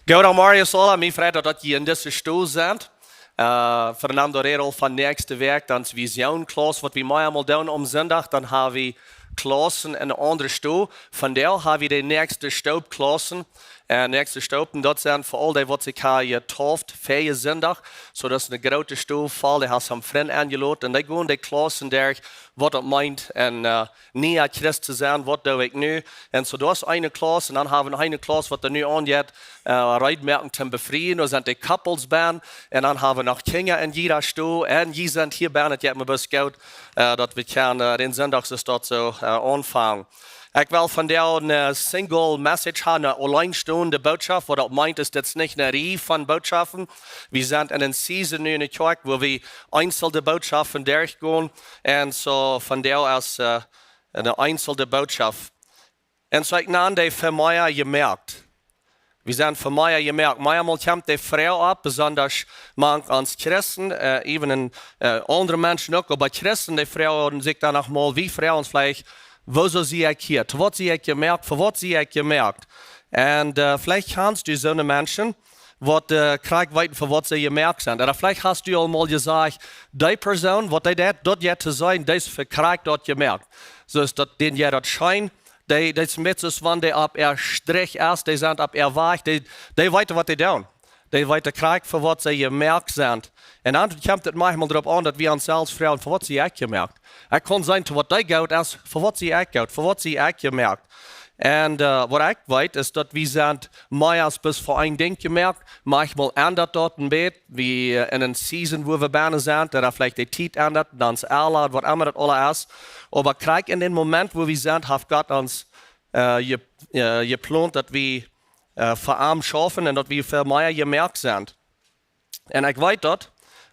Goedemorgen Marius alle, mijn vrienden dat je in deze stoel bent. Fernando Redel van nächste week, dan is Visionklas, wat we mij allemaal doen om zondag, dan hebben we klassen in een andere stoel. Vandaar hebben we de nächste stoopklassen. Nächste stopen, dat zijn vooral die wat zich hier toft, vijf zondag. Zodat is een grote stoel valt, die heeft zijn vriend aangelaten. En die gaan die klassen daar, wat het meint. En niet uit Christus te zijn, wat doe ik nu. En zo dat is een klas. En dan hebben we nog een klas wat er nu aangeeft. Rijdmerken te bevrijen. Dan zijn die couples bij. En dan hebben we nog kinderen in jeder stoel. En die zijn hier bij. Het heeft me beschouwd dat we kunnen den zondag dat zo aanvangen. Ik wil vandaag een single message hebben, een online staande boodschap. Wat dat meint is, dat is niet een rij van boodschappen. We zijn in een season nu in de kerk, waar we einzelne boodschappen doorgaan. En zo vandaar is een einzelne boodschap. En zo ik naam die voor mij gemerkt. We zijn voor mij gemerkt. Manchmal komt die vrouw op, besonders als Christen, even in andere mensen ook, maar Christen, die vrouwen zich dan nogmaals, wie vrouwen vielleicht, wo zie ik hier? Wat zie ik gemerkt? Voor wat zie ik gemerkt? En vielleicht kannst du zo'n mensen, wat krijg weten voor wat ze gemerkt zijn. En vielleicht hast du al gezegd, die persoon, wat hij dat je te zijn, die verkrijgt dat gemerkt. Dus dat den je dat schijn, die is met z'n van die op strich is, die zijn op weg, die weten wat die doen. Die weten krijgen voor wat ze gemerkt zijn. En dan komt het manchmal erop aan dat we onszelf vragen, voor wat zie ik gemerkt? Ik kan zijn te wat die gaat, als voor wat zie ik gaat, voor wat zie ik gemerkt? En wat ik weet is dat we zijn meest bis voor een ding gemerkt, manchmal ändert dat een beetje, wie in een season waar we bijna zijn, dat vielleicht die tijd ändert, dan is alles, wat immer dat alles is. Maar krijg in den moment waar we zijn, heeft God ons geplant dat we voor hem schaffen en dat we veel meer gemerkt zijn. En ik weet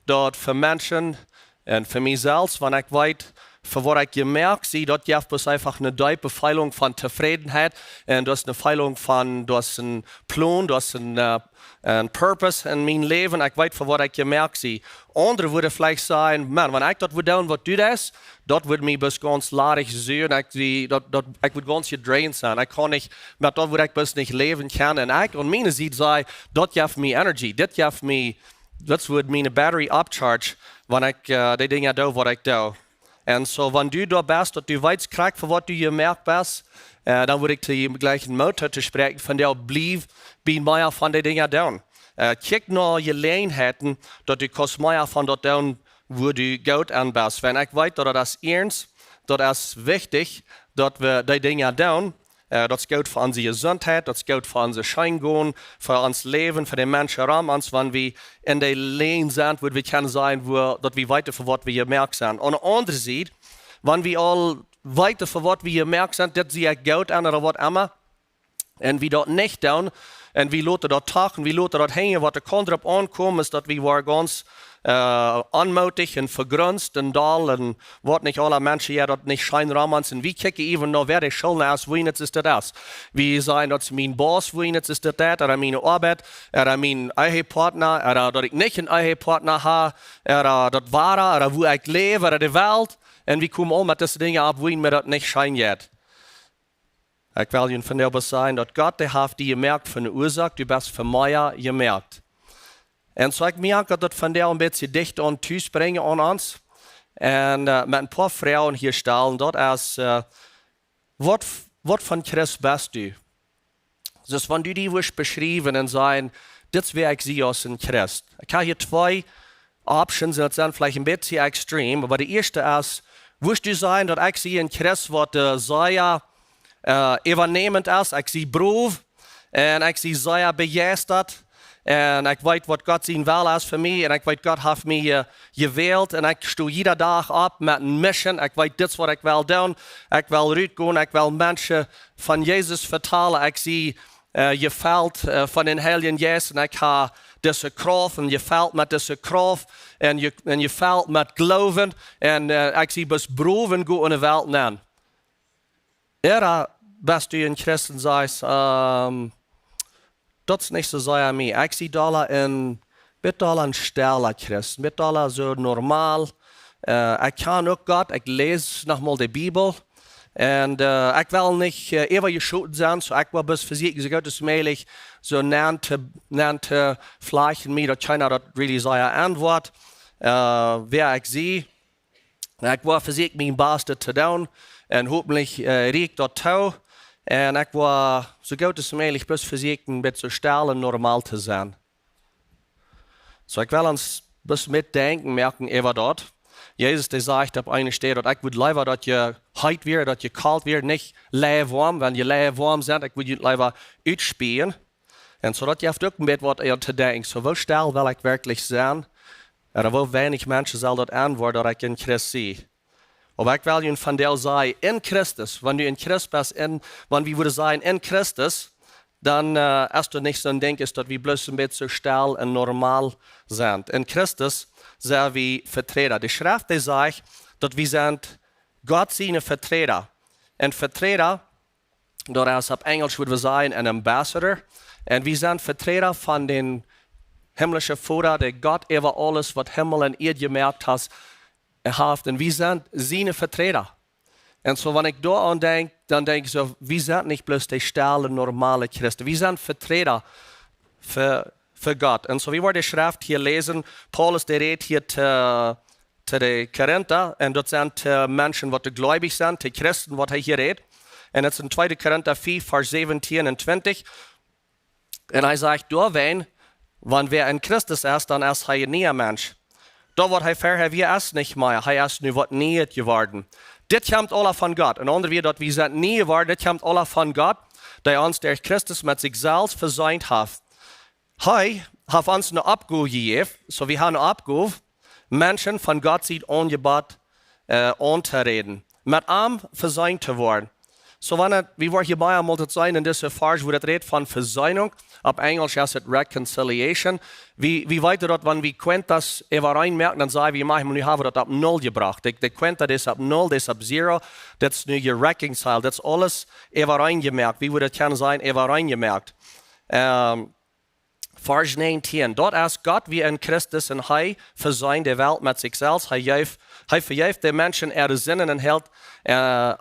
dat voor mensen en voor mijzelf, wanneer ik weet, voor wat ik gemerkt zie, dat je dus einfach een diepe feeling van tevredenheid en dat is een feeling van, dat is een plan, dat is een purpose in mijn leven. Ik weet voor wat ik gemerkt zie. Anderen willen vielleicht zeggen, man, wanneer ik dat wil doen, wat doe dat wordt mij best ganz larig zijn. Ik word ganz gedraind zijn. Ik kan niet, met dat wil ik best niet leven kan. En ik, aan mijn zijde zei, dat geeft me energy. Dat wordt mijn battery upcharge, wanneer ik die dingen doe wat ik doe. En zo, wanneer du daar bent, dat du weet krijgt voor wat du gemerkt bent, dan word ik te je gleich een motor te spreken van jou, blijf bij mij van die dingen doen. Kijk naar je leenheden, dat du kost mij van dat doen, waar du goed aan bent. En ik weet dat dat is ernst, dat is wichtig, dat we die dingen doen. Dat is goed voor onze gezondheid, dat is goed voor onze schijngoon, voor ons leven, voor de mensen rond ons, wanneer we in de leen zijn, waar we kunnen zijn, dat we weten voor wat we gemerkt zijn. Aan de andere zijde, wanneer we al weten voor wat we gemerkt zijn, dat zie ik goed aan of wat immer, en we dat niet doen, en we laten dat tachen, we laten dat hängen, wat er kan erop aankomen, is dat we waren ganz onmutig en vergrunst en dal en wat niet alle mensen ja dat niet schijn ramans en we kijken even naar wer de schulden is, wie het is dat is. We zeggen dat mijn boss, wie het is dat, er mijn arbeid, er mijn eigen partner, er dat ik niet een eigen partner heb, er dat ware, er hoe ik leef, er de wereld. En we komen al met deze dingen op, wie me dat niet schijnt. Ik wil je vandaag zeggen dat God die heeft die gemerkt van de oorzaak, du best voor mij gemerkt. En zo ik merk dat vandaag een beetje dicht aan thuis brengen aan ons. En met een paar vrouwen hier stellen, dat is, wat van Christus best u? Dus wanneer die wordt beschreven en zeggen, dit is wie ik zie als een Christ. Ik heb hier twee options en dat zijn vielleicht een beetje extreem, maar de eerste is, woest u zeggen dat ik zie een Christ wat zeer übernemend is, ik zie braaf en ik zie zeer begeisterd. En ik weet wat God zijn wil is voor mij. En ik weet God heeft mij gewild. En ik sta iedere dag op met een mission. Ik weet dit is wat ik wil doen. Ik wil uitgaan. Ik wil mensen van Jezus vertellen. Ik zie je veld van de Heilige Geest. En ik ga deze kracht. En je veld met deze kracht. En je veld met geloven. En ik zie best broven goed in de wereld nemen. Best u een christen zegt. Dat is niet zo zeer aan mij. Ik zie dat een stille christen, met dat zo normaal. Ik kan ook God, ik lees nogmaals de Bijbel. En ik wil niet even geschoten zijn, so ik wil best voorzichtig zo goed als mogelijk zo na te flachen mij dat China dat really zijn antwoord. Wer ik zie, ik wil voorzichtig mijn beste te doen en hopelijk riek dat toe. En ik wil zo goed als mogelijk best voorzichtig een beetje stil en normaal te zijn. So ik wil ons best mitdenken, merken over dat. Jezus die zegt op een stelle dat ik wil liever dat je heet weer, dat je koud weer, niet leeg warm. Wenn je leeg warm bent, ik wil je liever uitspelen. En zodat je ook een beetje wat eer te denken. So hoe stil wil ik werkelijk zijn? En hoe weinig mensen zal dat antwoorden dat ik in Christus zie. Maar ik wil je van deel zeggen, in Christus, wanneer je in Christus bent, wanneer we willen zijn in Christus, dan is er niet zo'n denken dat we bloos een beetje stil en normaal zijn. In Christus zijn we vertreder. De schrift die zegt dat we zijn God zijn vertreder. En vertreder, dat is op Engels willen we zeggen een ambassador. En we zijn vertreder van de himmlische Vader, die God over alles wat Himmel en Erde gemerkt heeft. En we zijn zijn vertreder. En so, wanneer ik daar aan denk, dan denk ik zo, we zijn niet bloos de stille, normale Christen. We zijn vertreder voor God. En so, wie wordt de schrift hier lezen? Paulus die redt hier te de Korinther. En dat zijn mensen wat gläubig zijn, de Christen wat hij hier redt. En het is in 2 Korinther 4, vers 17 en 20. En hij zegt, doorween, wanneer wer in Christus is, dan is hij een nieuwe mens. Daar wordt hij verher, wie is niet meer. Hij is nu wat nieuw geworden. Dit komt alle van God. En onder wie dat we zijn nieuw geworden, dit komt alle van God, die ons der Christus met zichzelf verzeind heeft. Hij heeft ons een opgave gegeven, so we hebben een opgave, mensen van God zijn aangebod aan te reden. Met hem verzeind te worden. So wanneer we worden hierbij altijd zijn in deze vers, wo het redt van verzeining, op Engels is het reconciliation. We weten dat wanneer we kwentas overeen merken, dan zeggen we, maar nu hebben we dat op 0 gebracht. De kwenta is op 0, dat is op 0, dat is nu gereconciled. Dat is alles overeen gemerkt. Wie wordt het kunnen zijn, overeen gemerkt. Vers 19. Dat is God wie in Christus en hij verzeind de wereld met zichzelf. Hij vergeeft de mensen er zinnen en held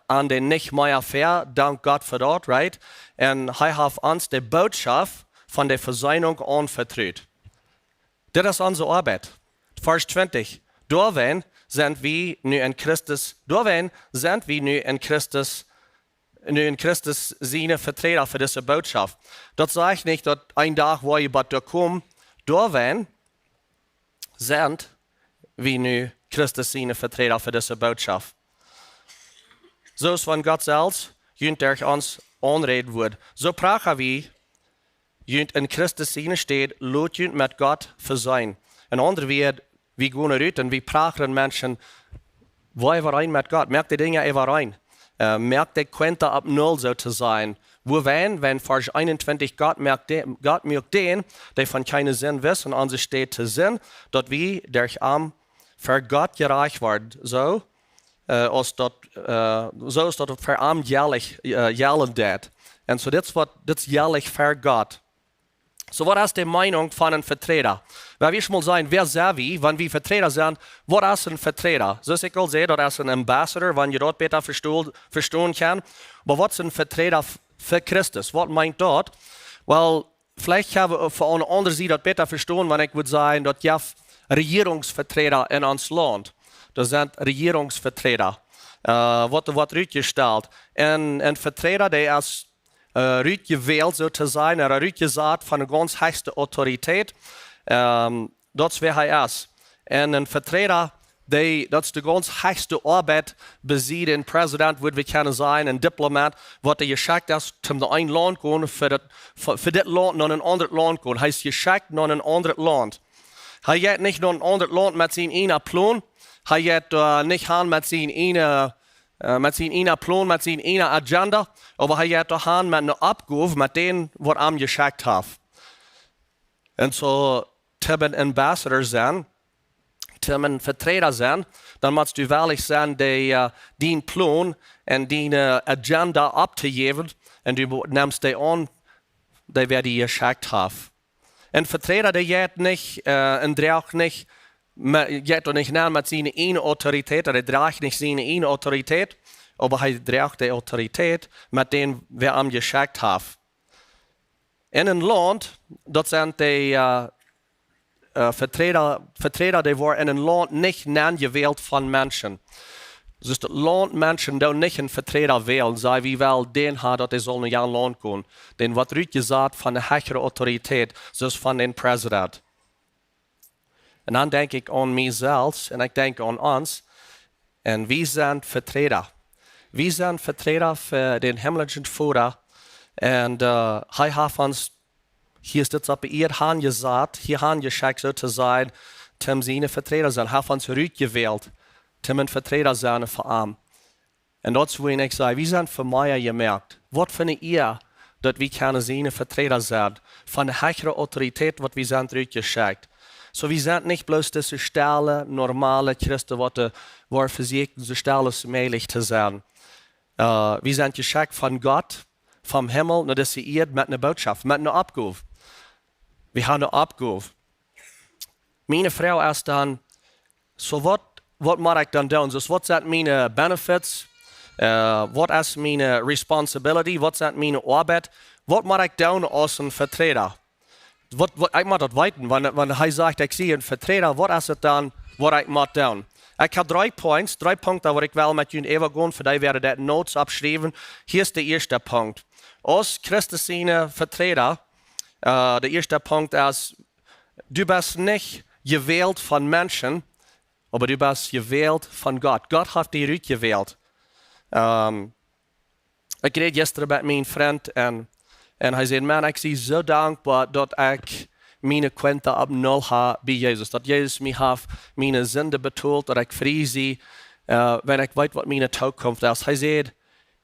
aan de niet meer ver. Dank God voor dat, right? En hij heeft ons de boodschap van de verzeining aanvertrouwd. Dit is onze arbeid. Vers 20. Doorween zijn we nu in Christus. Doorween zijn we nu in Christus zijn vertreder voor deze boodschap. Dat zegt niet dat een dag waar je bij komt, doorween zijn we nu Christus zijn vertreder voor deze boodschap. Zoals van God zelfs, junt er ons aanreden wordt. Zo praten we, junt in Christus zijn steed, laat junt met God verzijn. En onder wie gaan eruit en we praten mensen, waar overeen met God, merk die dingen overeen. Merk de kwenta op 0 zo te zijn. Wo wenn vers 21 God merkt den, die van keine zin wissen, onze steed te zin, dat we durch am voor God gerecht worden. Zo is dat het voor am jellen deed. En zo dit is jellig voor God. So wat is de meinung van een vertreder? Wij willen mal zijn, wer zijn we, wanneer we vertreder zijn, wat is een vertreder? Zoals ik al zei, dat is een ambassador, wanneer je dat beter verstaan kan. Maar wat is een vertreder voor Christus? Wat meint dat? Wel, vielleicht hebben we voor een ander dat beter verstaan, wanneer ik wil zeggen dat je regeringsvertreder in ons land. Dat zijn regeringsvertreder. Wat uitgesteld. En een vertreder die is uitgewählt zo te zijn, uitgezet van de ganz hoogste autoriteit. Dat is wie hij is. En een vertreder, dat is de ganz hoogste arbeid bezit. Een president, wat we kunnen zijn, een diplomat, wat hij geschikt is om naar een land te gaan, voor dit land naar een ander land te gaan. Hij is geschikt naar een ander land. Hij gaat niet naar een ander land met zijn ene plan. Hij gaat niet gaan met zijn ene plan, met zijn ene agenda. Maar hij gaat gaan met een opgave, met den wat hem geschikt heeft. En zo, te een ambassador zijn, te een vertreder zijn, dan moet je wel zijn die plan en die agenda op te geven. En je neemt die aan, die wat je geschikt heeft. Een vertreder die gaat niet en draagt niet, gaat niet naar met zijn ene autoriteit, hij draagt niet zijn ene autoriteit. aber hij draagt die autoriteit met den wir am geschickt haben. In een land, dat zijn die Vertreter, die worden in een land nicht gewählt von Menschen. Dus het land Menschen die nicht een Vertreter wählen, zij wie wel den hat, dat die sollen in een land gaan. Den wat Ruud gesagt van de höhere autoriteit, zoals van den president. En dan denk ik aan mijzelf en ik denk aan ons. En wie zijn Vertreter? Wir sind Vertreter für den himmlischen Vater. Und hij hat uns, hier ist das op ihr Hand gesagt, hier haben geschickt, so zu sein, zum seine Vertreter sein. Hat uns gewählt, zum ein Vertreter sein für ihn. Und das will ich sagen, wir sind für mich gemerkt. Was findet ihr, dass wir keine seine Vertreter sind? Von der höheren Autorität, was wir sind geschickt. So, wir sind nicht bloß diese stille, normale Christen, die versuchen, so stille als möglich zu sein. Wir sind geschickt von Gott, vom Himmel, naar deze Erde mit einer Botschaft, mit einer Abgabe. Wir haben eine Abgabe. Meine Frau ist dann, so was muss ich dann tun? So, was sind meine Benefits? Was ist meine Responsibility? Was sind meine Arbeit? Was muss ich tun als ein Vertreter? Ich muss das weiten, wenn er sagt, ich sehe einen Vertreter, was ist es dann, was ich muss tun? Ich habe 3 Punkte, wo ich will mit Ihnen übergehen, für die werde ich Notes abschreiben. Hier ist der erste Punkt. Als christliche Vertreter, der erste Punkt ist, du bist nicht gewählt von Menschen, aber du bist gewählt von Gott. Gott hat dich gewählt. Ich rede gestern mit meinem Freund und er sagt, man, ich bin so dankbar, dass ich meine Quinte ab null habe bei Jesus. Dass Jesus mich hat meine Sünde betont, dass ich frei bin, wenn ich weiß, was meine Zukunft ist. Er sagt,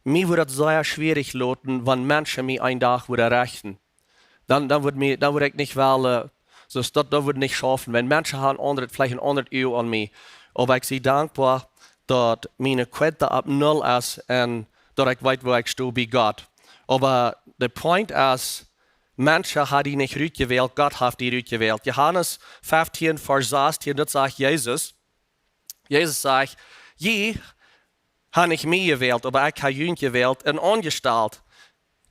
mir würde es sehr schwierig lauten, wenn Menschen mich einen Tag rechten. Dann würde ich nicht wählen, das würde nicht schaffen. Wenn Menschen haben vielleicht 100 Euro an mich. Aber ich bin dankbar, dass meine Quinte ab null ist und dass ich weiß, wo ich stehe bei Gott. Aber der Punkt ist, Menschen haben die nicht gewählt, Gott hat die gewählt. Johannes 15, Vers 16, das sagt Jesus. Jesus sagt, je habe ich mich gewählt, aber ich habe ihn gewählt und angestellt.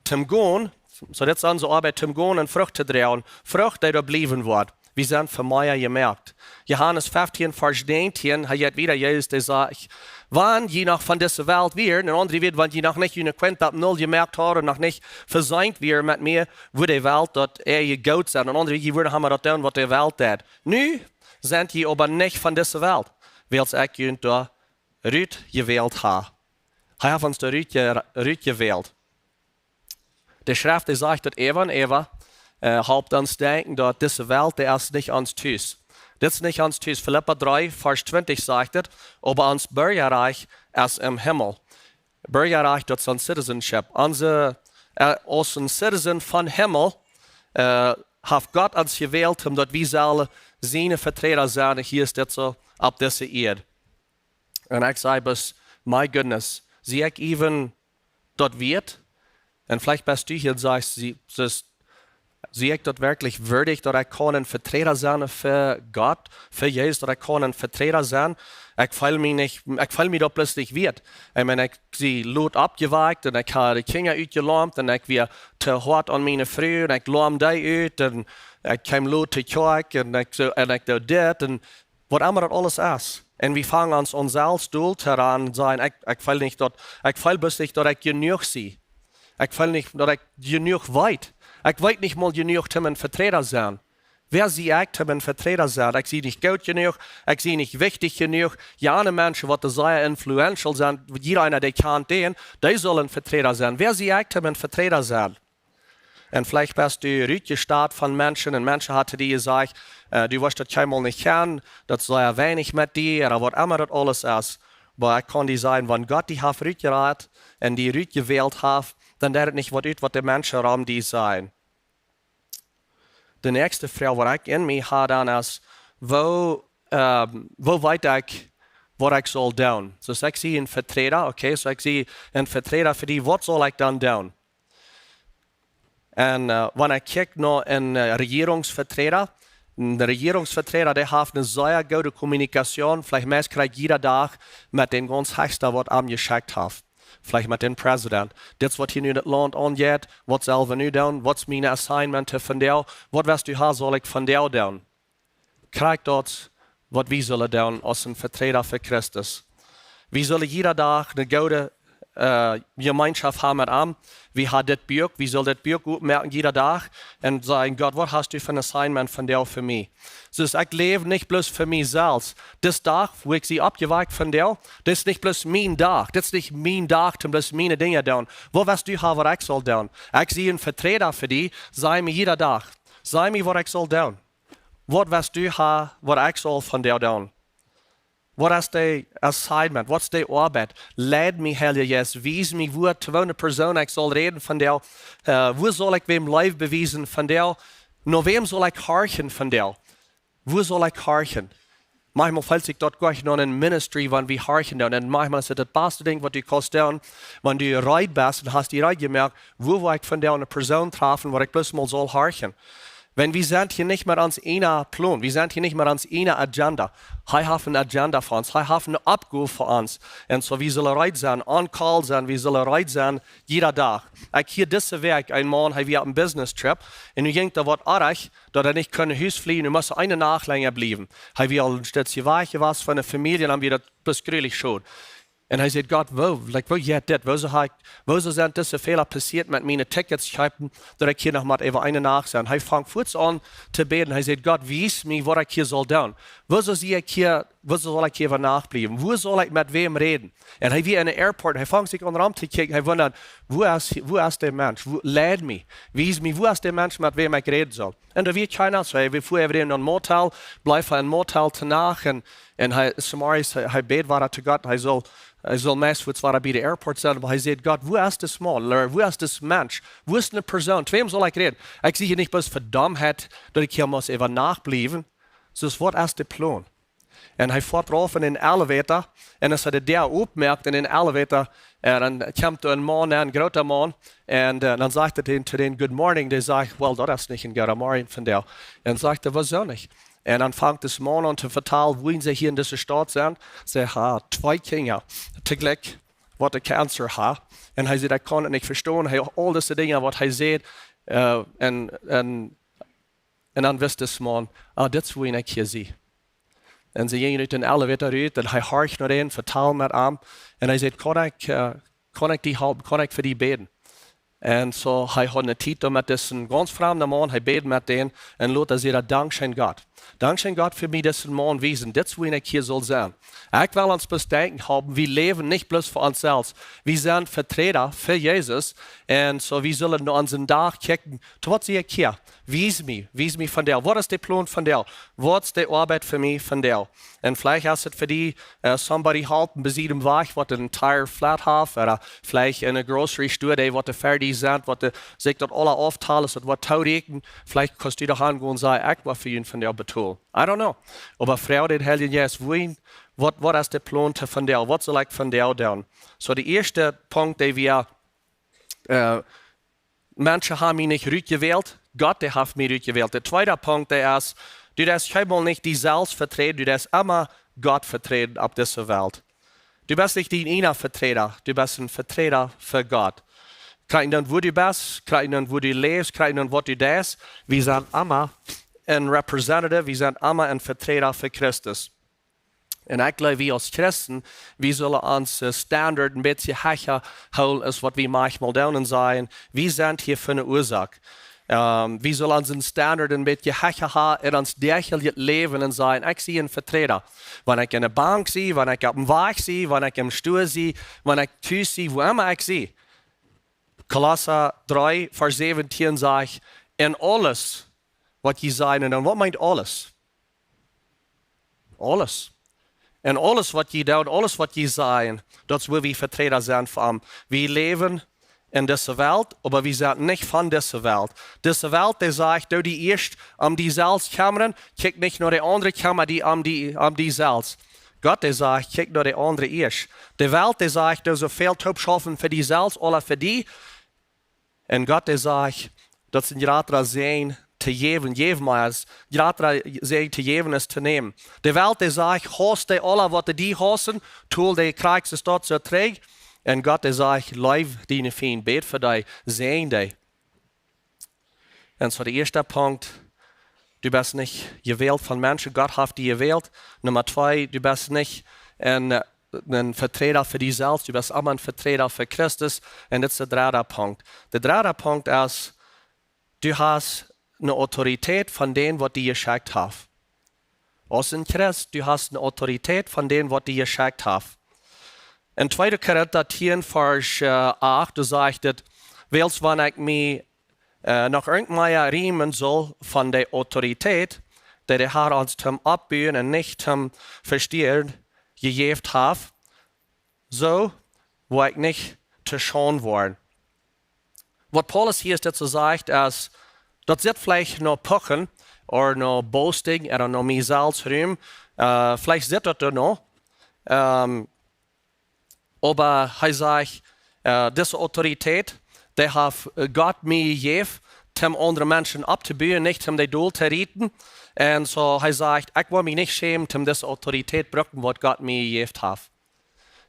Zum Gehen, so das ist unsere Arbeit, zum Gehen und Frucht zu tragen, Frucht, die da bleiben wird. Wir sind für mich gemerkt. Johannes 15, Vers 19, hat wieder Jesus gesagt, wann je noch von dieser Welt wird, und andere wird, wenn je noch nicht eine Quinte ab null gemerkt haben und noch nicht versäumt wird mit mir, wo die Welt dort gut sein. Und andere würden haben das tun, was die Welt tut. Nu sind die aber nicht von dieser Welt, weil ich ihn da Ruth gewählt habe. Er hat uns da Ruth gewählt. Die Schrift sagt, dass Eva halbt uns denken, dass diese Welt, die ist nicht ans Tüß. Das ist nicht ans Tüß. Philippa 3, Vers 20 sagt es, aber ans Bürgerreich ist im Himmel. Bürgerreich, das ist ein Citizenship. Als ein Citizen von Himmel hat Gott uns gewählt, dass wir sollen seine Vertreter sein. Hier ist das so, ab dieser Erde. Und ich sage bis, my goodness, sehe ich even dort wird? Und vielleicht bist du hier und sagst, sehe ich dort wirklich würdig, dass ich ein Vertreter sein für Gott, für Jesus, dass ich ein Vertreter sein? Ich fühle mich dort plötzlich wird. Ich meine, ich sie laut abgewagt und ich habe die Kinder ausgelähmt und ich war zu hart an meine Frau und ich lähm die aus und ich kam laut zu Kirche und ich do das und was immer das alles ist. Und wir fangen uns selbst daran und sagen, ich fühle plötzlich, dass ich genug sehe. Ich fühle nicht, dass ich genug weit. Ich weiß nicht mal genug, um ein Vertreter sein. Wer sie ich, um ein Vertreter sein? Ich sehe nicht gut genug, ich sehe nicht wichtig genug. Ja, Menschen, die sehr influential sind, jeder einer, der kann den, die sollen Vertreter sein. Wer sie ich, um ein Vertreter sein? Und vielleicht bist du rückgestartet von Menschen und Menschen hatten die gesagt, du wirst das keinmal nicht kennen, das sei wenig mit dir, oder was immer das alles ist. Aber ich kann dir sagen, wenn Gott die hat rückgeraten und die rückgewählt hat, dann wird nicht was die Menschen haben, die sein. Die nächste Frage, die ich in mir habe, dann ist, wo weiß ich, was ich soll tun? So, ich sehe einen Vertreter, okay, so ich sehe einen Vertreter für die, was soll ich dann tun? Und wenn ich kicke noch einen Regierungsvertreter, der hat eine sehr gute Kommunikation, vielleicht mehr kriegt jeder Tag mit den ganz Höchsten, was er geschickt hat. vielleicht mit dem Präsident. Das, was hier in das Land angeht, was soll wir nu tun? Was ist mein Assignment von dir? Was wirst du haben, soll ich von dir tun? Krieg dort, was wir sollen tun, als ein Vertreter für Christus. Wir sollen jeder Tag eine gute Gemeinschaft haben mit ihm. Wir haben das Buch, wir sollen das Buch gut merken, jeder Tag, und sagen, Gott, was hast du für ein Assignment von dir für mich? So ist, ich lebe nicht bloß für mich selbst. Das Tag, wo ich sie abgeweicht von dir, das ist nicht bloß mein Tag. Das ist nicht mein Tag, um bloß meine Dinge tun. Wo wirst du haben, was ich soll tun? Ich sehe einen Vertreter für dich, sei mir jeder Tag. Sei mir, was ich soll tun. Was wirst du haben, was ich soll von dir tun? Was ist der Assignment? Was ist die Arbeit? Leid mich, Herr Jesus. Wies mich, wo zu einer Person ich soll reden von dir. Wo soll ich wem live beweisen von dir? Nur wem soll ich horchen von dir? Wo soll ich horchen? Manchmal fällt sich dort gleich noch ein Ministry, wenn wir horchen. Und manchmal ist das beste Ding, was du kannst tun, wenn du reit bist und hast die Reit gemerkt, wo will ich von dir eine Person treffen, wo ich bloß mal soll horchen. Wenn wir sind hier nicht mehr ans einer Plan, wir sind hier nicht mehr ans einer Agenda. Wir haben eine Agenda für uns, wir haben eine Abgabe für uns. Und so, wir sollen reit sein, on call sein, wir sollen reit sein, jeder Tag. Ich hier diese Weg, ein Mann, wir haben einen Business-Trip, und du ging da was arg, dass er nicht können Haus fliehen, du musst eine Nacht länger bleiben. Wir haben stets weiche was von der Familie, und haben wir das bis grülich schon. Und er sagt, Gott, wo geht das? Wo sind diese Fehler passiert mit meinen Tickets? Ich habe, dass ich hier noch mal über eine Nacht sein. Er fängt kurz an zu beten. Er sagt, Gott, wies mir, was ich hier soll tun. Wo soll ich hier nachbleiben? Wo soll ich mit wem reden? Und er wie in der Airport, er fängt sich an den Raum zu kicken. Er wundert, wo ist der Mensch? Leid mich. Wies mir, wo ist der Mensch, mit wem ich reden soll? Und da wird keiner so. Wir fuhren in ein Motel, bleiben in ein Motel danach. Und er bet war zu Gott, er soll meistens zwar bei der Airport sein, aber er sagt, Gott, wo ist das Mann? Wo ist das Mensch? Wo ist eine Person? Zu wem soll ich reden? Ich sehe nicht bloß Verdammtheit, dass ich hier muss eben nachbleiben. So ist, was ist der Plan? Und er fährt rauf in den Elevator, und als der aufmerkt in den Elevator, dann kommt ein Mann, ein großer Mann, und dann sagt er zu den Good Morning, der sagt, well, das ist nicht ein guter Morning von dir. Und sagt er, was soll ich? Und dann fängt das Mann an zu vertellen, wo sie hier in dieser Stadt sind. Sie haben 2 Kinder, täglich, was der Cancer hat. Und er sagt, ich kann es nicht verstehen. Er hat all diese Dinge, was er sieht. Und dann wisst das Mann, das ist, wo ich hier sehe. Und sie gehen in den Elevator raus, und er horcht nach ihnen, verteilt mit ihm. Und er sagt, kann ich die halten, kann ich für die beten? Und so, er hat eine Titel mit diesem ganz fremden Mann, er betet mit denen, und lässt er Dankeschön Gott. Dankeschön Gott für mich, diesen Mann wiesen, das wo ich hier soll sein. Ich will uns bloß denken haben, wir leben nicht bloß für uns selbst. Wir sind Vertreter für Jesus, und so, wir sollen nur unseren Tag kicken. Was sehe ich hier? Wies mich von dir. Was ist der Plan von dir? Was ist die Arbeit für mich von dir? Und vielleicht ist es für die, somebody halten, bis jedem Weg, was einen Tire flat hat, oder vielleicht in einer Grocery Store, die, was fertig sind, was sich dort alle aufteilen, was taurigen. Vielleicht kannst du doch angehen und sagen, ich war für ihn von dir betul. I don't know. Aber Frau, den Heiligen Jesus, was ist der Plan von dir? Was soll ich von dir tun? So, der erste Punkt, den wir, Menschen haben mich nicht gewählt. Gott, der hat mich gewählt. Der zweite Punkt, der ist, du darfst keinmal nicht dich selbst vertreten, du darfst immer Gott vertreten auf dieser Welt. Du bist nicht ein einer Vertreter, du bist ein Vertreter für Gott. Kein dann, wo du bist, kein dann, wo du lebst, kein dann, was du das. Wir sind immer ein Representative, wir sind immer ein Vertreter für Christus. Und ich glaube, wir als Christen, wir sollen uns Standard ein bisschen höher holen, als was wir manchmal tun sein. Wir sind hier für eine Ursache. Wir sollen unseren Standard ein bisschen höher haben in uns täglichen Leben und sein. Ich sehe einen Vertreter. Wenn ich in der Bank sehe, wenn ich auf dem Weg sehe, wenn ich im Stuhl sehe, wenn ich Tisch sehe, wo immer ich sehe. Kolosser 3, Vers 17 sagt, in alles, was ihr seid. Und was meint alles? Alles. In alles, was ihr tut, alles, was ihr seid, das will wir Vertreter sein von. Wir leben in dieser Welt, aber wir sind nicht von dieser Welt. Diese Welt, die sagt, du die erst die Salzkammern, kick nicht nur die andere Kammer, die die Salz. Gott, der sagt, kick nur die andere erst. Die Welt, die sagt, du so viel Topschaffen für die Salz, oder für die. Und Gott, der sagt, das sind gerade sehen, zu geben, gerade sehen, zu geben ist zu nehmen. Die Welt, die sagt, hast die alle, was die hassen, tun die kriegst es dort so trägt. Und Gott, der sagt, leib deine Feind, bet für dich, sehen dich. Und so der erste Punkt, du bist nicht gewählt von Menschen, Gott hat dich gewählt. Nummer 2, du bist nicht ein Vertreter für dich selbst, du bist immer ein Vertreter für Christus. Und das ist der dritte Punkt. Der dritte Punkt ist, du hast eine Autorität von denen, was die geschickt haben. Als ein Christ, du hast eine Autorität von denen, was die geschickt haben. In 2. Korinther 10, Vers 8, du sagst, willst, wenn ich mich noch irgendwann riemen soll von der Autorität, die der Herr uns zum Abbauen und nicht zum Verstehen gegeben hat, so wo ich nicht zu schon worden. Was Paulus hier dazu sagt, ist, das sind vielleicht noch Puchen oder noch Boasting oder noch mich selbst rühmen. Vielleicht sind das da noch. Aber er sagt, diese Autorität, die hat Gott mir gegeben, um andere Menschen abzubauen, nicht um die Doel zu retten. Und so er sagt, ich will mich nicht schämen, um diese Autorität zu brauchen, was Gott mir gegeben hat.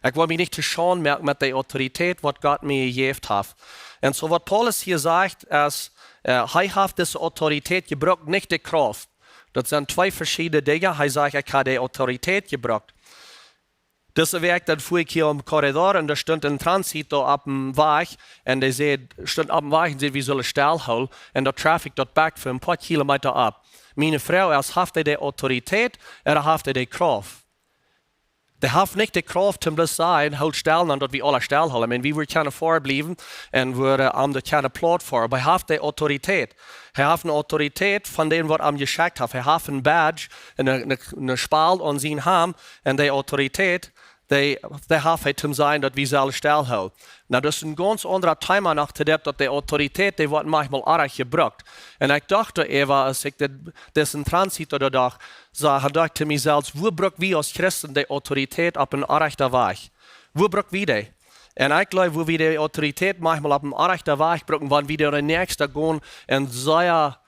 Ich will mich nicht zu schauen mit der Autorität, was Gott mir gegeben hat. Und so was Paulus hier sagt, ist, er hat diese Autorität gebraucht, nicht die Kraft. Das sind zwei verschiedene Dinge. Er sagt, ich habe die Autorität gebraucht. Das Werk, dann fuhr ich hier im Korridor und da stand ein Transito ab dem Weg und der stand ab dem Weg und sieht, wie soll ich Stall holen und der Traffic dort back für ein paar Kilometer ab. Meine Frau, hat die Autorität, hat die Kraft. Der hat nicht die Kraft, um das zu sein, halt Stellen an, dort wie alle Stellen holen. Ich meine, wir können vorbleiben und wir haben keine Plot vor, aber er hat die Autorität. Er hat eine Autorität von dem, was er geschickt hat. Er hat ein Badge, eine Spalt an seinem Arm und die Autorität, die hat zum sein, dass wir alle Stellen holen. Na, das ist ein ganz anderer Thema nach der, dass die Autorität, die wird manchmal auch gebraucht. Und ich dachte, als ich das in Transit oder da sah, dachte ich mir selbst, wo brauchen wir als Christen die Autorität auf einen rechten Weg? Wo brauchen wir die? Und ich glaube, wo wir die Autorität manchmal auf einen rechten Weg brauchen, wenn wir den Nächsten gehen und sehr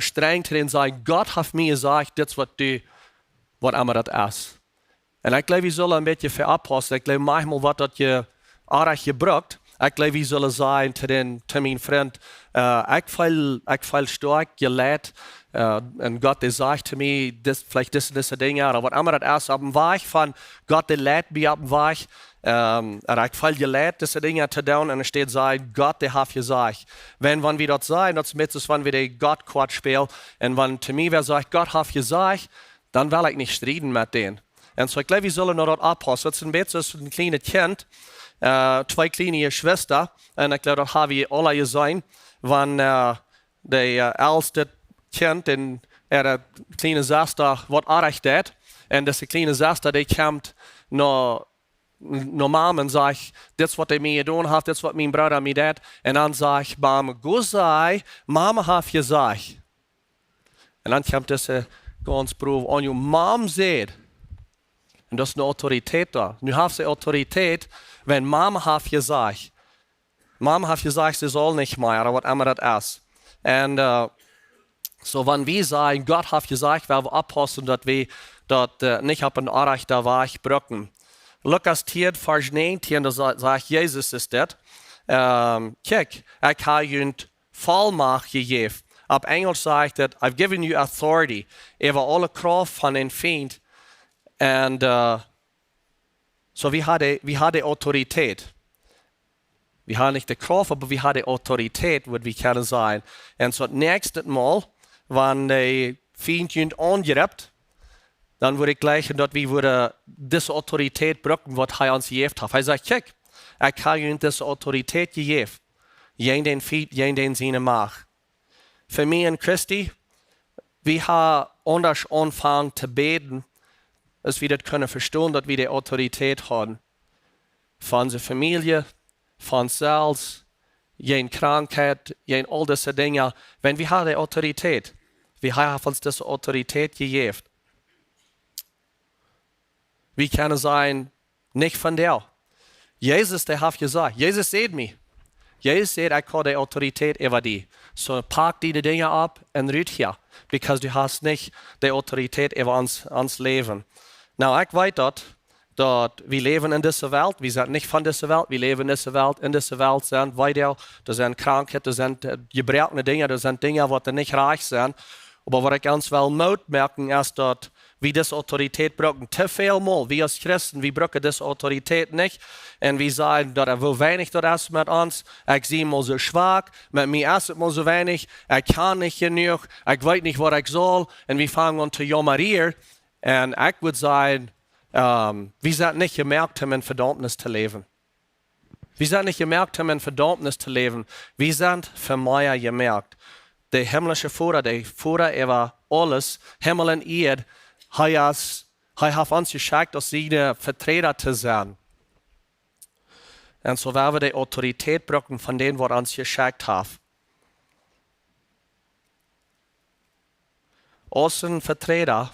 streng drin sagen, Gott hat mir gesagt, das was immer das ist. Und ich glaube, wir sollen ein bisschen verabpassen. Ich glaube, manchmal wird das auch gebraucht. Ich glaube, wir sollen sagen zu meinem Freund, ich viel stark gelehrt. Und Gott, der sagt zu mir, vielleicht diese Dinge, aber was immer das ist, auf dem Weg von Gott, der lehrt mich auf dem Weg. Ich viel gelehrt, diese Dinge zu tun. Und es steht, Gott, der hat gesagt. Wenn wir das sagen, das ist, wenn wir den Gott Quatsch spielen. Und wenn zu mir wer sagt, Gott hat gesagt, dann will ich nicht streiten mit denen. Und so, ich glaube, wir sollen noch dort abpassen. Das ist ein bisschen ein kleines Kind, zwei kleine Schwestern. Und ich glaube, das haben wir alle gesehen, wenn der älteste Kind, der kleine Schwester, was erreicht hat. Und diese kleine Schwester, die kommt noch Mom und sagt, das, was er mir getan hat, das, was mein Bruder mir hat. Und dann sagt Mama, gut sei, Mama hat gesagt. Und dann kommt diese ganz Beruf an, Mom sagt, und das ist eine Autorität da. Du hast die Autorität, wenn Mama hat gesagt. Mama hat gesagt, sie soll nicht mehr, oder was immer das ist. Und so, wenn wir sagen, Gott hat gesagt, weil wir abpassen, dass wir dort nicht auf einen rechten Weg brücken. Lukas 10, Vers 19, da sagt Jesus ist das. Kijk, ich habe ihnen Vollmacht gegeben. Auf Englisch sagt er, I've given you authority über alle Kraft von den Feind. Und so wir haben die Autorität. Wir haben nicht die Kraft, aber wir haben die Autorität, würde wir können sein. Und so das nächste Mal, wenn die Feind ihn angreift, dann würde ich gleich, dass wir diese Autorität brauchen, was er uns gegeben hat. Er sagt, check, ich habe ihnen diese Autorität gegeben. Jeden den Feind, jeden den seine Macht. Für mich und Christi, wir haben anders angefangen zu beten, dass wir das können verstehen, dass wir die Autorität haben. Von unserer Familie, von uns selbst, jene Krankheit, jene all diese Dinge. Wenn wir haben die Autorität, wir haben uns diese Autorität gegeben. Wir können sein, nicht von dir. Jesus, der hat gesagt, Jesus sieht mich. Jesus sagt, ich habe die Autorität über dich. So pack die Dinge ab und rührt hier, because du hast nicht die Autorität über uns Leben. Now, ich weiß, dort wir leben in dieser Welt, wir sind nicht von dieser Welt, wir leben in dieser Welt sind weiter, da sind Krankheiten, da sind gebrochene Dinge, da sind Dinge, die nicht reich sind. Aber was ich ganz wel moet merken, ist, dass wir diese Autorität brauchen. Te veel mal, wir als Christen, wir brauchen diese Autorität nicht. Und wir sagen, dass er wenig das ist mit uns. Ich sehe mal so schwach, mit mir ist es mal so wenig, ich kann nicht genug, ich weiß nicht, was ich soll. Und wir fangen an zu jammern. Und ich würde sagen, wir sind nicht gemerkt, in Verdammnis zu leben. Wir sind nicht gemerkt, in Verdammnis zu leben. Wir sind für mich gemerkt. Der himmlische Vater, der Vater über alles, Himmel und Erde, hat uns geschickt, als seine Vertreter zu sein. Und so werden wir die Autorität brauchen von denen, die uns geschickt haben. Als ein Vertreter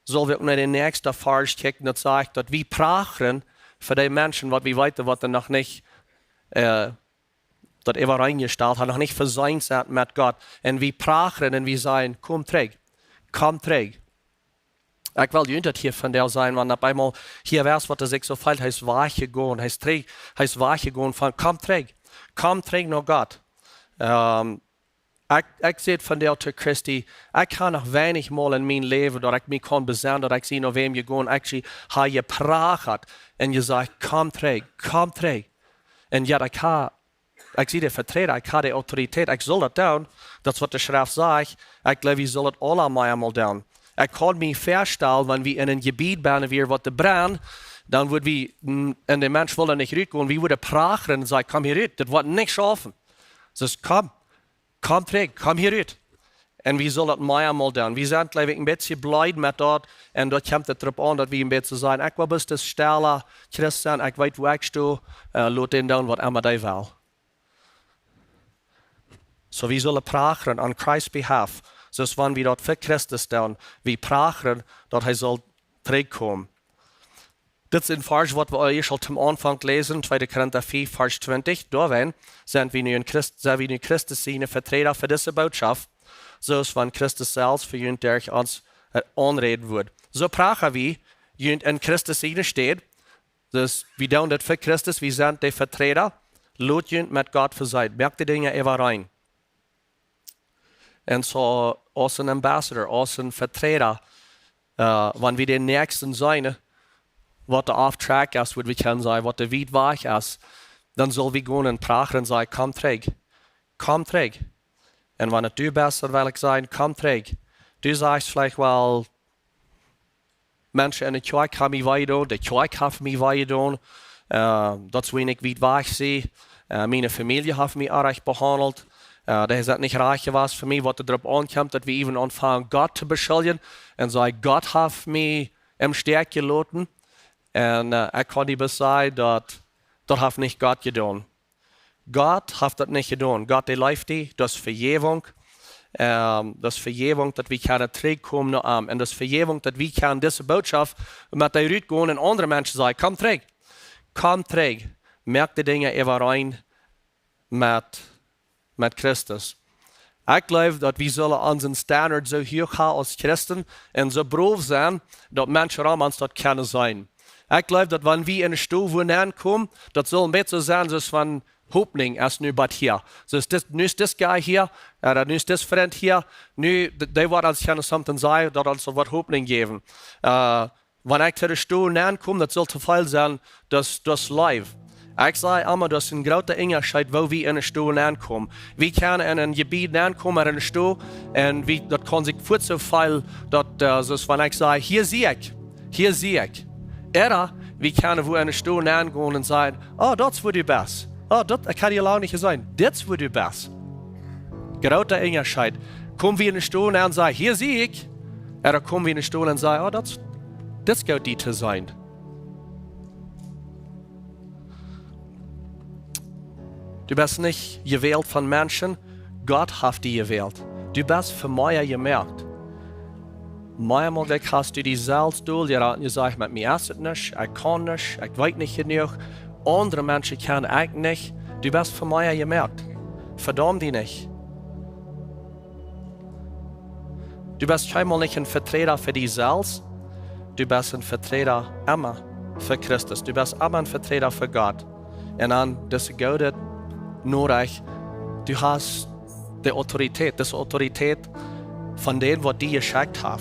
soll wir nach den nächsten Vers kicken und sagen, dass wir brauchen für die Menschen, was wir weiter, was noch nicht dat er reingestellt hat, noch nicht versäumt sind mit Gott. Und wir brauchen und wir sagen, komm träg. Ich will jüngert hier von der sein, wenn einmal hier wär's, was er sich so fällt, heißt weiche gehen, heißt weiche gehen von, komm träg nach Gott. Ich sehe von der zu Christi, ich kann noch wenig mal in mein Leben, dass ich mich kann besennen, dass ich sehe, nach wem ich gehe, ich habe gepragt und gesagt, komm träg. Und ja, ich sehe den Vertreter, ich habe die Autorität, ich soll das tun. Das ist, was der Schrift sagt. Ich glaube, wir sollen alle einmal tun. Ich kann mich vorstellen, wenn wir in einem Gebiet sind, wo es brennt, dann würden wir, und der Mensch will nicht rausgehen, wir würden prachen und sagen, komm hier raus, das wird nicht schaffen. So, komm hier raus. Und wir sollen das einmal tun. Wir sind, glaube ich, ein bisschen blöd mit dort, und dort kommt es darauf an, dass wir ein bisschen sagen, ich will bis das Stelle Christen, ich weiß, wo ich stehe, lass den tun, was immer der will. So wir sollen prachen an Christ behalf. So wenn wir dort für Christus tun, wir prachen, dass er soll zurückkommen. Das ist ein Vers, was wir schon zum Anfang lesen, 2. Korinther 4, Vers 20. Da sind wir nun Christus seine Vertreter für diese Botschaft. So ist, wenn Christus selbst für ihn durch uns anreden wird. So prachen wir, in Christus seine steht. Das, wir tun das für Christus, wir sind die Vertreter. Lasst ihn mit Gott verseit. Merkt die Dinge immer rein. Und so als ein Ambassador, als ein Vertreter, wenn wir den Nächsten sein, was der Auftrag ist, wird wir können sagen, was der Wiedweich ist, dann soll wir gehen und prachen und sagen, komm träg. Und wenn du besser will ich sein, komm träg. Du sagst vielleicht, well, Menschen in der Kirche haben mich weiter, die Kirche hat mich weiter, das wenig Wiedweich sie, meine Familie hat mich auch recht behandelt. Das ist nicht reich was für mich, was darauf ankommt, dass wir even anfangen, Gott zu beschuldigen und sagen, Gott hat mich im Stärk gelassen. Und ich kann dir sagen, dass das hat nicht Gott getan. Gott hat das nicht getan. Gott, der läuft das ist Vergebung. Das ist Vergebung, dass wir keine zurückkommen nach ihm. Und das ist Vergebung, dass wir können diese Botschaft mit der Rüt gehen und andere Menschen sagen, komm träg. Merk die Dinge immer rein mit Christus. Ich glaube, dass wir sollen unseren Standard so hoch haben als Christen und so brav sein, dass Menschen um uns das können sein. Ich glaube, dass wenn wir in eine Stufe ankommen, das soll nicht so sein, als wenn Hoffnung erst nur bei hier. So ist das, nu ist das Guy hier, nu ist das Freund hier, nu, der wird uns können something sein, dass uns so was Hoffnung geben. Wenn ich zu der Stufe ankomme, das soll zu viel sein, das live. Ich sage immer, das ist ein großer Unterschied, wo wir in eine Stuhl ankommen. Wir können in ein Gebiet ankommen, in eine Stuhl, und das kann sich viel zu viel, dass wenn ich sage, hier sehe ich. Oder wir können wo in eine Stuhl angehen und sagen, oh, das wird die best. Oh, das kann ja auch nicht sein. Das wird die best. Großer Unterschied. Kommen wir in eine Stuhl und sagen, hier sehe ich. Oder kommen wir in eine Stuhl und sagen, oh, das geht die zu sein. Du bist nicht gewählt von Menschen, Gott hat dich gewählt. Du bist für mich gemerkt. Manchmal hast du dich selbst durchgeraten und gesagt, mit mir ist es nicht, ich kann nicht, ich weiß nicht genug. Andere Menschen können ich nicht. Du bist für mich gemerkt. Verdamm dich nicht. Du bist scheinbar nicht ein Vertreter für dich selbst, du bist ein Vertreter immer für Christus. Du bist immer ein Vertreter für Gott. Und dann, das ist Gott nodig. Du hast die Autorität, das Autorität von dem, was die geschickt hat.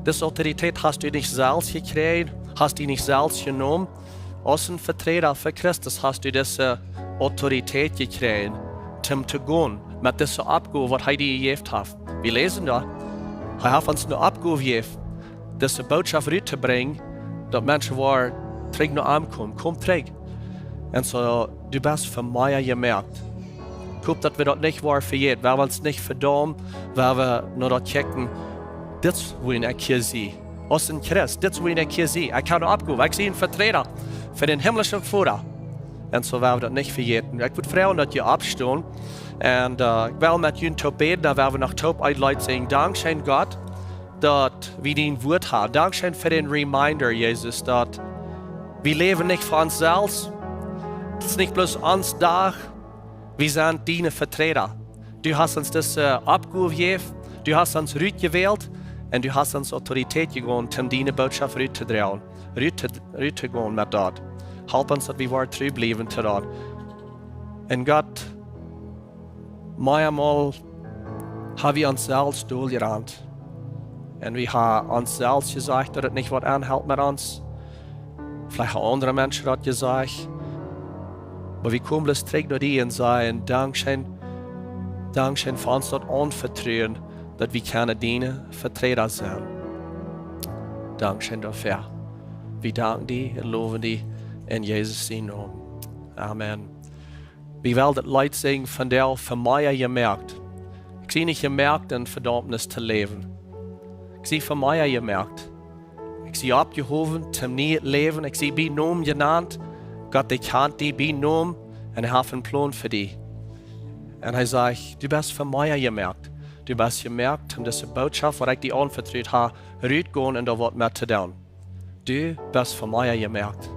Das Autorität hast du nicht selbst gekriegt, hast du nicht selbst genommen. Als ein Vertreter für Christus hast du diese Autorität gekriegt, um zu gehen mit dieser Abgabe, was er dir gegeben hat. Wir lesen da, er hat uns eine Abgabe gegeben, diese Botschaft rüberzubringen, dass Menschen waren, zurück nach Hause kommen, komm zurück. Und so, du bist für mich gemerkt. Guck, dass wir das nicht war für jeden, weil wir uns nicht verdammen, weil wir nur dort checken, das will ich hier sehen. Als ein Christ, das will ich hier sehen. Ich kann nur abgehen, ich sehe einen Vertreter für den himmlischen Vater. Und so werden wir das nicht vergessen. Ich würde freuen, dass ihr abstehen. Und ich will mit Ihnen beten, da werden wir nach Top einleiten sagen, Dankeschön Gott, dass wir den Wort haben. Dankeschön für den Reminder, Jesus, dass wir leben nicht für uns selbst. Das ist nicht bloß uns da. Wir sind deine Vertreter. Du hast uns das abgegeben, du hast uns Rüt gewählt und du hast uns Autorität gegeben, um deine Botschaft Rüt zu drehen. Rüt zu gehen mit dort. Help uns, dass wir treu bleiben zu dort. Und Gott, manchmal haben wir uns selbst durchgerannt. Und wir haben uns selbst gesagt, dass es nicht was anhält mit uns. Vielleicht haben andere Menschen das gesagt. Aber wir kommen bloß zurück nach dir und sagen, Dankeschön für uns das anvertrauen, dass wir keine deine Vertreter sind. Dankeschön dafür. Wir danken dir und loben dir in Jesus' Namen. Amen. Wir wollen das Leid singen von der für mich gemerkt. Ich sehe nicht gemerkt, in Verdammnis zu leben. Ich sehe für mich gemerkt. Ich sehe abgehoben, zum nie leben. Ich sehe bei Namen genannt. Gott, ich kann dich benehmen und ich habe einen Plan für dich. Und er sagt, du bist für mich gemerkt. Du bist gemerkt, um diese Botschaft, die ich dir anvertraut habe, rübergehen und da was mit zu tun. Du bist für mich gemerkt.